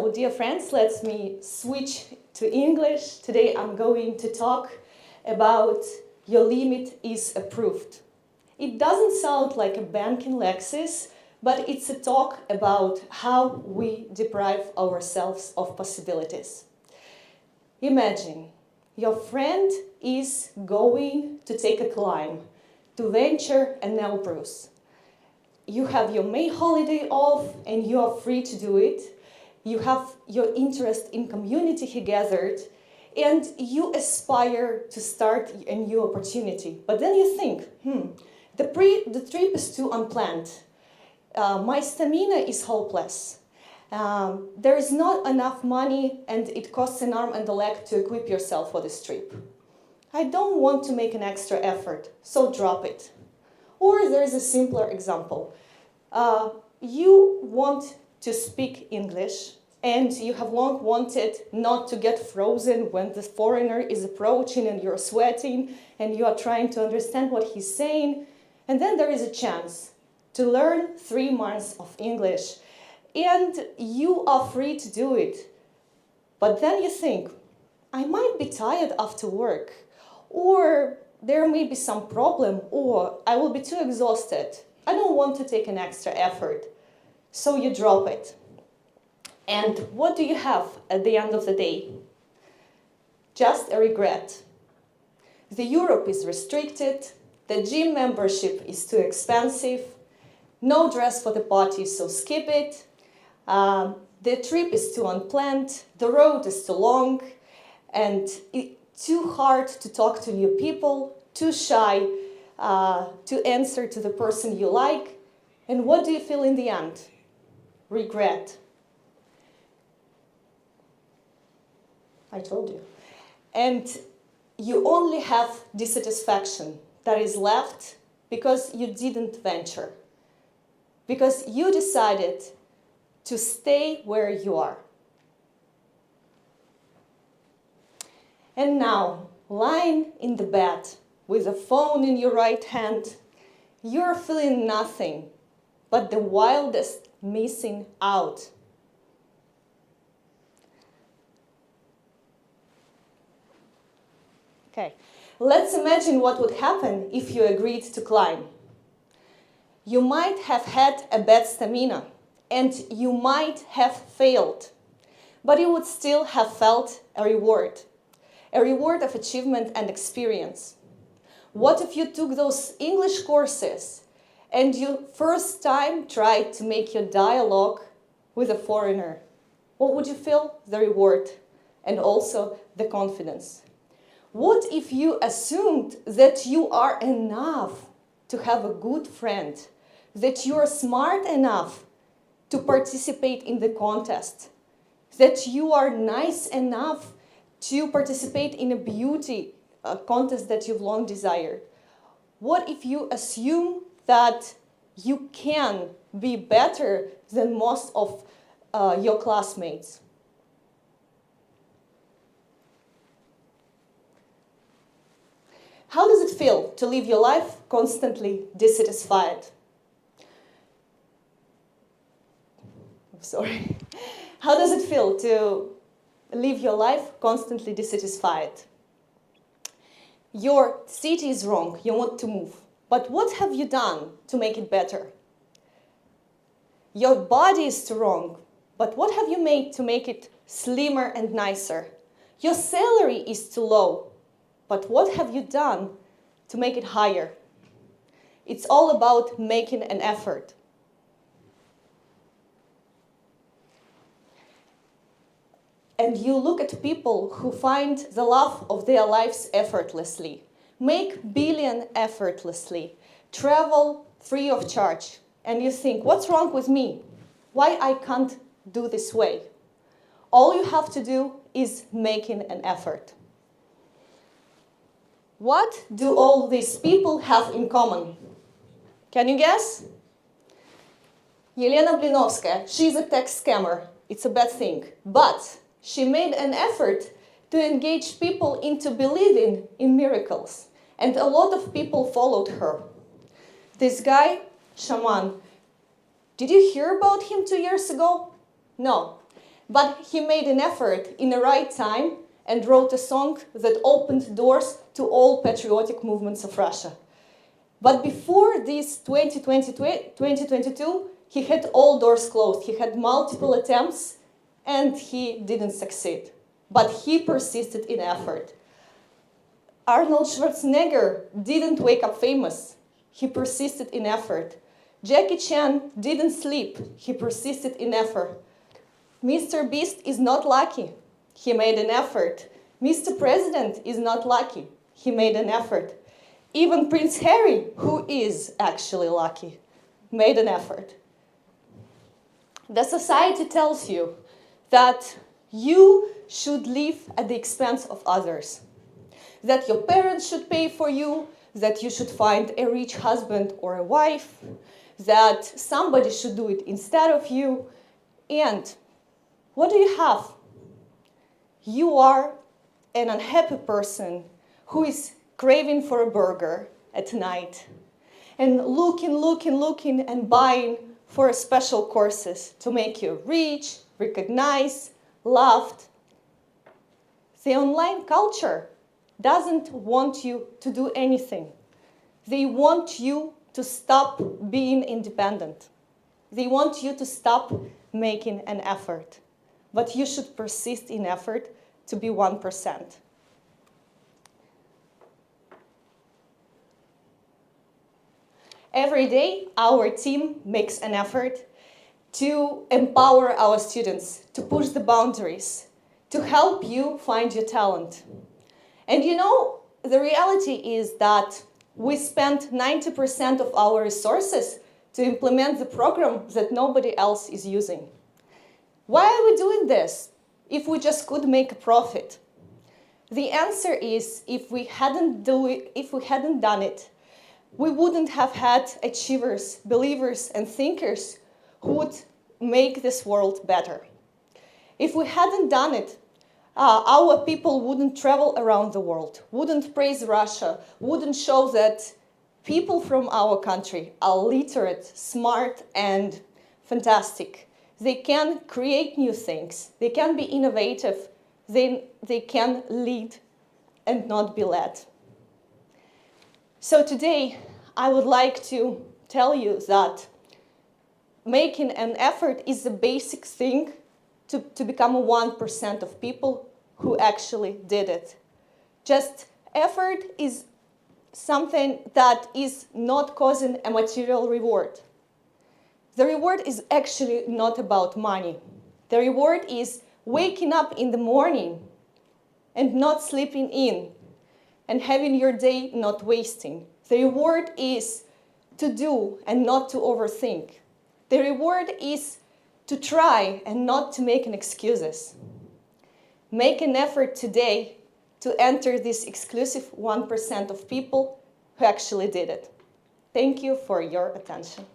So, dear friends, let me switch to English. Today I'm going to talk about your limit is approved. It doesn't sound like a banking Lexis, but it's a talk about how we deprive ourselves of possibilities. Imagine your friend is going to take a climb, to venture an Elbrus. You have your May holiday off and you are free to do it. You have your interest in community he gathered and you aspire to start a new opportunity. But then you think, the trip is too unplanned. My stamina is hopeless. There is not enough money and it costs an arm and a leg to equip yourself for this trip. I don't want to make an extra effort, so drop it. Or there is a simpler example. You want to speak English and you have long wanted not to get frozen when the foreigner is approaching and you're sweating and you are trying to understand what he's saying. And then there is a chance to learn 3 months of English and you are free to do it. But then you think, I might be tired after work, or there may be some problem, or I will be too exhausted. I don't want to take an extra effort. So you drop it. And what do you have at the end of the day? Just a regret. The Europe is restricted, the gym membership is too expensive, no dress for the party, so skip it. The trip is too unplanned, the road is too long, and it's too hard to talk to new people, too shy to answer to the person you like. And what do you feel in the end? Regret. I told you. And you only have dissatisfaction that is left because you didn't venture. Because you decided to stay where you are. And now, lying in the bed with a phone in your right hand, you're feeling nothing but the wildest missing out. Okay, let's imagine what would happen if you agreed to climb. You might have had a bad stamina, and you might have failed, but you would still have felt a reward of achievement and experience. What if you took those English courses and you first time tried to make your dialogue with a foreigner? What would you feel? The reward and also the confidence. What if you assumed that you are enough to have a good friend, that you are smart enough to participate in the contest, that you are nice enough to participate in a beauty contest that you've long desired? What if you assume that you can be better than most of your classmates? How does it feel to live your life constantly dissatisfied? Sorry. How does it feel to live your life constantly dissatisfied? Your city is wrong, you want to move. But what have you done to make it better? Your body is too wrong, but what have you made to make it slimmer and nicer? Your salary is too low, but what have you done to make it higher? It's all about making an effort. And you look at people who find the love of their lives effortlessly, make billion effortlessly, travel free of charge, and you think, what's wrong with me? Why I can't do this way? All you have to do is making an effort. What do all these people have in common? Can you guess? Елена Блиновskaya, she's a tech scammer. It's a bad thing. But she made an effort to engage people into believing in miracles. And a lot of people followed her. This guy, shaman, did you hear about him 2 years ago? No. But he made an effort in the right time and wrote a song that opened doors to all patriotic movements of Russia. But before this 2022, he had all doors closed. He had multiple attempts and he didn't succeed. But he persisted in effort. Arnold Schwarzenegger didn't wake up famous. He persisted in effort. Jackie Chan didn't sleep. He persisted in effort. Mr. Beast is not lucky. He made an effort. Mr. President is not lucky. He made an effort. Even Prince Harry, who is actually lucky, made an effort. The society tells you that you should live at the expense of others, that your parents should pay for you, that you should find a rich husband or a wife, that somebody should do it instead of you. And what do you have? You are an unhappy person who is craving for a burger at night and looking and buying for special courses to make you rich, recognized, loved. The online culture doesn't want you to do anything. They want you to stop being independent. They want you to stop making an effort. But you should persist in effort to be 1%. Every day, our team makes an effort to empower our students, to push the boundaries, to help you find your talent. And you know, the reality is that we spend 90% of our resources to implement the program that nobody else is using. Why are we doing this if we just could make a profit? The answer is if we hadn't done it, we wouldn't have had achievers, believers, and thinkers who would make this world better. If we hadn't done it, our people wouldn't travel around the world, wouldn't praise Russia, wouldn't show that people from our country are literate, smart, and fantastic. They can create new things. They can be innovative. They can lead and not be led. So today, I would like to tell you that making an effort is the basic thing to become 1% of people who actually did it. Just effort is something that is not causing a material reward. The reward is actually not about money. The reward is waking up in the morning and not sleeping in and having your day not wasting. The reward is to do and not to overthink. The reward is to try and not to make excuses. Make an effort today to enter this exclusive 1% of people who actually did it. Thank you for your attention.